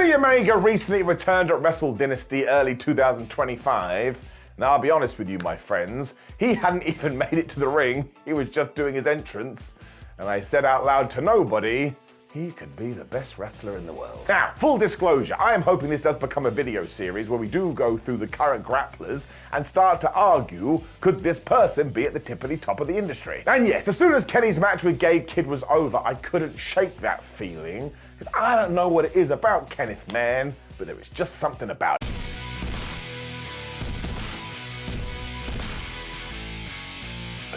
Kenny Omega recently returned at Wrestle Dynasty early 2025. Now, I'll be honest with you, my friends, he hadn't even made it to the ring. He was just doing his entrance. And I said out loud to nobody, he could be the best wrestler in the world. Now, full disclosure, I am hoping this does become a video series where we do go through the current grapplers and start to argue, could this person be at the tippity top of the industry? And yes, as soon as Kenny's match with Gabe Kidd was over, I couldn't shake that feeling, because I don't know what it is about Kenneth, man, but there is just something about it.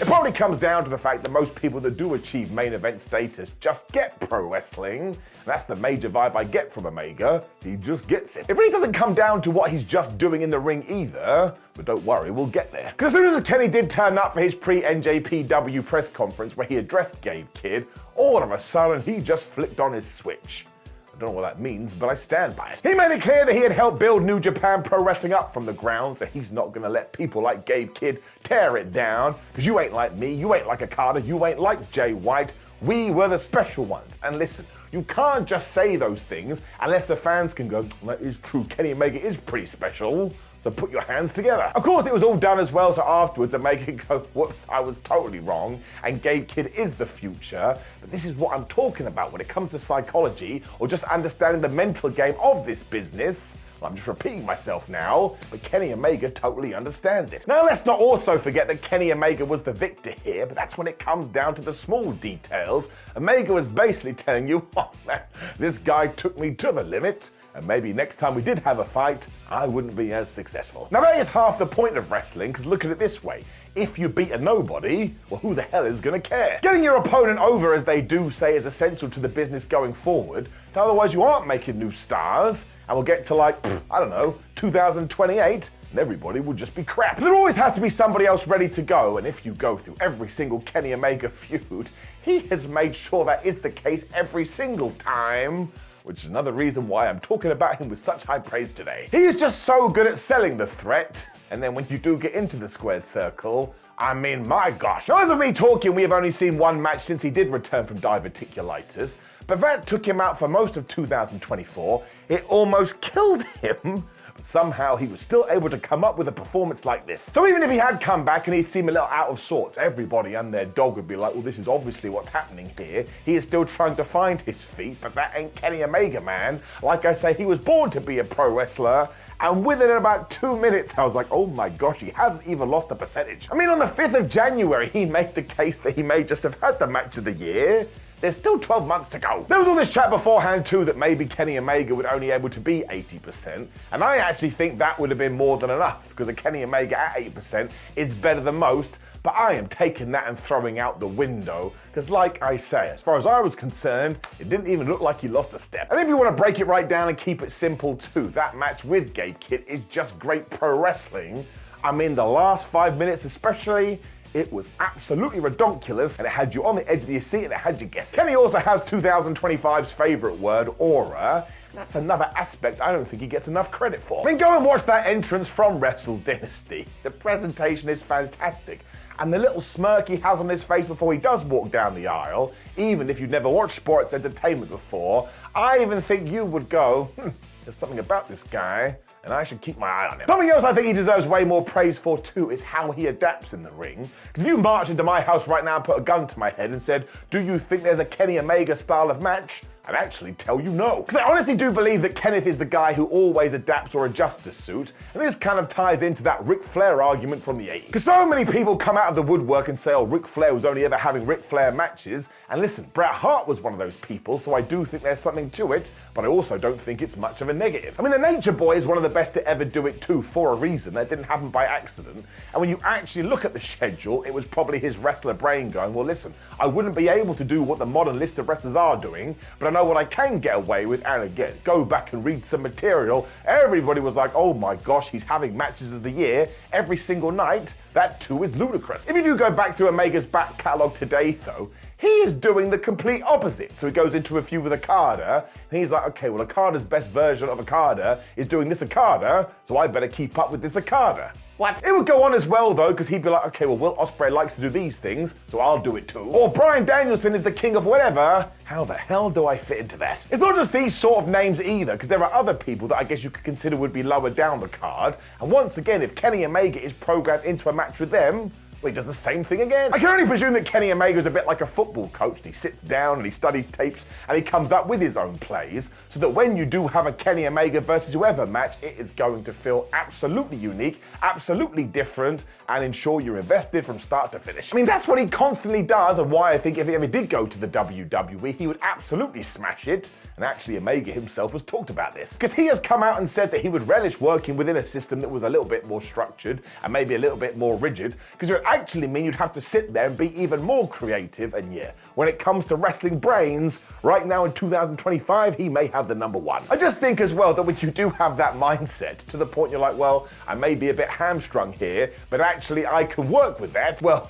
It probably comes down to the fact that most people that do achieve main event status just get pro wrestling. That's the major vibe I get from Omega. He just gets it. It really doesn't come down to what he's just doing in the ring either, but don't worry, we'll get there. Because as soon as Kenny did turn up for his pre-NJPW press conference where he addressed Gabe Kidd, all of a sudden he just flicked on his switch. I don't know what that means, but I stand by it. He made it clear that he had helped build New Japan Pro Wrestling up from the ground, so he's not gonna let people like Gabe Kidd tear it down, because you ain't like me, you ain't like Okada, you ain't like Jay White. We were the special ones. And listen, you can't just say those things unless the fans can go, that is true, Kenny Omega is pretty special. So put your hands together. Of course, it was all done as well, so afterwards Omega go, whoops, I was totally wrong, and Gabe Kidd is the future. But this is what I'm talking about when it comes to psychology or just understanding the mental game of this business. Well, I'm just repeating myself now, but Kenny Omega totally understands it. Now, let's not also forget that Kenny Omega was the victor here, but that's when it comes down to the small details. Omega was basically telling you, oh man, this guy took me to the limit, and maybe next time we did have a fight, I wouldn't be as successful. Now that is half the point of wrestling, because look at it this way. If you beat a nobody, well, who the hell is gonna care? Getting your opponent over, as they do say, is essential to the business going forward. Otherwise you aren't making new stars, and we'll get to like, I don't know, 2028, and everybody will just be crap. But there always has to be somebody else ready to go, and if you go through every single Kenny Omega feud, he has made sure that is the case every single time, which is another reason why I'm talking about him with such high praise today. He is just so good at selling the threat, and then when you do get into the squared circle, I mean, my gosh. Now, as of me talking, we have only seen one match since he did return from diverticulitis, but that took him out for most of 2024. It almost killed him. But somehow he was still able to come up with a performance like this. So even if he had come back and he'd seem a little out of sorts, everybody and their dog would be like, well, this is obviously what's happening here. He is still trying to find his feet, but that ain't Kenny Omega, man. Like I say, he was born to be a pro wrestler, and within about 2 minutes, I was like, oh my gosh, he hasn't even lost a percentage. I mean, on the 5th of January, he made the case that he may just have had the match of the year. There's still 12 months to go. There was all this chat beforehand too that maybe Kenny Omega would only able to be 80%, and I actually think that would have been more than enough, because a Kenny Omega at 80% is better than most, but I am taking that and throwing out the window, because like I say, as far as I was concerned, it didn't even look like he lost a step. And if you want to break it right down and keep it simple too, that match with Gabe Kidd is just great pro wrestling. I mean, the last 5 minutes especially, it was absolutely redonkulous, and it had you on the edge of your seat and it had you guessing. Kenny also has 2025's favorite word, aura. And that's another aspect I don't think he gets enough credit for. I mean, go and watch that entrance from Wrestle Dynasty. The presentation is fantastic. And the little smirk he has on his face before he does walk down the aisle, even if you've never watched sports entertainment before, I even think you would go, there's something about this guy, and I should keep my eye on him. Something else I think he deserves way more praise for too is how he adapts in the ring. Because if you marched into my house right now and put a gun to my head and said, do you think there's a Kenny Omega style of match? I'd actually tell you no. Because I honestly do believe that Kenneth is the guy who always adapts or adjusts a suit, and this kind of ties into that Ric Flair argument from the 80s. Because so many people come out of the woodwork and say, oh, Ric Flair was only ever having Ric Flair matches, and listen, Bret Hart was one of those people, so I do think there's something to it, but I also don't think it's much of a negative. I mean, the Nature Boy is one of the best to ever do it too, for a reason. That didn't happen by accident, and when you actually look at the schedule, it was probably his wrestler brain going, well listen, I wouldn't be able to do what the modern list of wrestlers are doing, but I know what I can get away with, and again, go back and read some material, everybody was like, oh my gosh, he's having matches of the year every single night. That too is ludicrous. If you do go back through Omega's back catalogue today though, he is doing the complete opposite. So he goes into a feud with Okada, and he's like, okay, well Okada's best version of Okada is doing this Okada, so I better keep up with this Okada. What? It would go on as well though, because he'd be like, okay, well, Will Ospreay likes to do these things, so I'll do it too. Or Bryan Danielson is the king of whatever. How the hell do I fit into that? It's not just these sort of names either, because there are other people that I guess you could consider would be lower down the card. And once again, if Kenny Omega is programmed into a match with them, well, he does the same thing again. I can only presume that Kenny Omega is a bit like a football coach. And he sits down and he studies tapes and he comes up with his own plays so that when you do have a Kenny Omega versus whoever match, it is going to feel absolutely unique, absolutely different, and ensure you're invested from start to finish. I mean, that's what he constantly does, and why I think if he ever did go to the WWE, he would absolutely smash it. And actually, Omega himself has talked about this, because he has come out and said that he would relish working within a system that was a little bit more structured and maybe a little bit more rigid, because it would actually mean you'd have to sit there and be even more creative. And yeah, when it comes to wrestling brains, right now in 2025, he may have the number one. I just think as well that when you do have that mindset to the point you're like, well, I may be a bit hamstrung here, but actually I can work with that, well,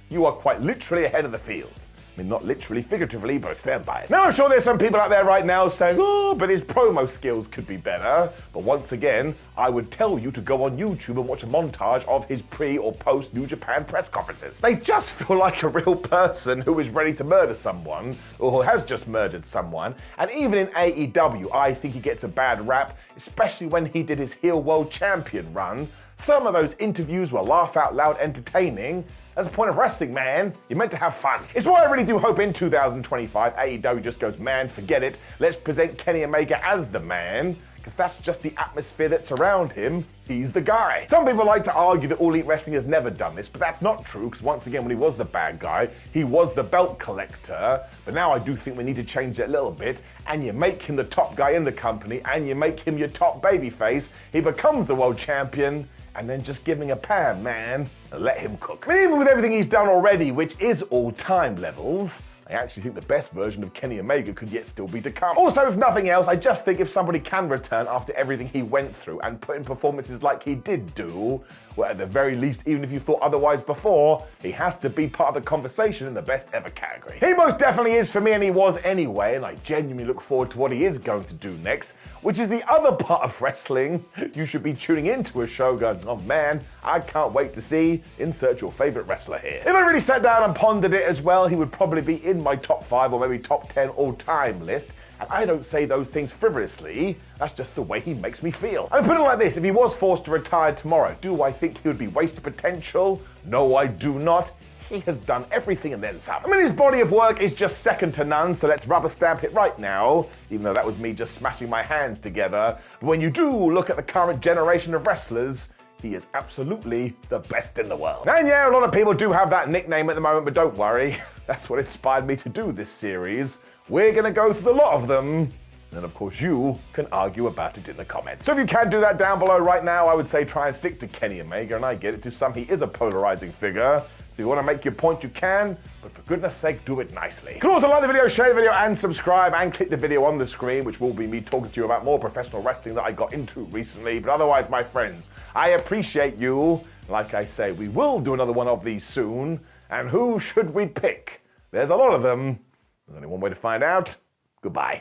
you are quite literally ahead of the field. I mean, not literally, figuratively, but stand by it. Now, I'm sure there's some people out there right now saying, oh, but his promo skills could be better. But once again, I would tell you to go on YouTube and watch a montage of his pre or post New Japan press conferences. They just feel like a real person who is ready to murder someone, or who has just murdered someone. And even in AEW, I think he gets a bad rap, especially when he did his heel world champion run. Some of those interviews were laugh out loud entertaining. That's the point of wrestling, man. You're meant to have fun. It's why I really do hope in 2025, AEW just goes, man, forget it. Let's present Kenny Omega as the man, because that's just the atmosphere that's around him. He's the guy. Some people like to argue that All Elite Wrestling has never done this, but that's not true, because once again, when he was the bad guy, he was the belt collector. But now I do think we need to change it a little bit, and you make him the top guy in the company, and you make him your top babyface. He becomes the world champion, and then just give him a pan, man, and let him cook. I mean, even with everything he's done already, which is all-time levels, I actually think the best version of Kenny Omega could yet still be to come. Also, if nothing else, I just think if somebody can return after everything he went through and put in performances like he did do, well, at the very least, even if you thought otherwise before, he has to be part of the conversation in the best ever category. He most definitely is for me, and he was anyway, and I genuinely look forward to what he is going to do next, which is the other part of wrestling you should be tuning into a show going, oh man, I can't wait to see, insert your favorite wrestler here. If I really sat down and pondered it as well, he would probably be in my top 5 or maybe top 10 all-time list. And I don't say those things frivolously, that's just the way he makes me feel. I mean, put it like this, if he was forced to retire tomorrow, do I think he would be wasted potential? No, I do not. He has done everything and then some. I mean, his body of work is just second to none, so let's rubber stamp it right now, even though that was me just smashing my hands together. But when you do look at the current generation of wrestlers, he is absolutely the best in the world. And yeah, a lot of people do have that nickname at the moment, but don't worry. That's what inspired me to do this series. We're gonna go through the lot of them. And of course, you can argue about it in the comments. So if you can do that down below right now, I would say try and stick to Kenny Omega, and I get it, to some he is a polarizing figure. So if you want to make your point, you can, but for goodness sake, do it nicely. You can also like the video, share the video, and subscribe, and click the video on the screen, which will be me talking to you about more professional wrestling that I got into recently. But otherwise, my friends, I appreciate you. Like I say, we will do another one of these soon. And who should we pick? There's a lot of them. There's only one way to find out. Goodbye.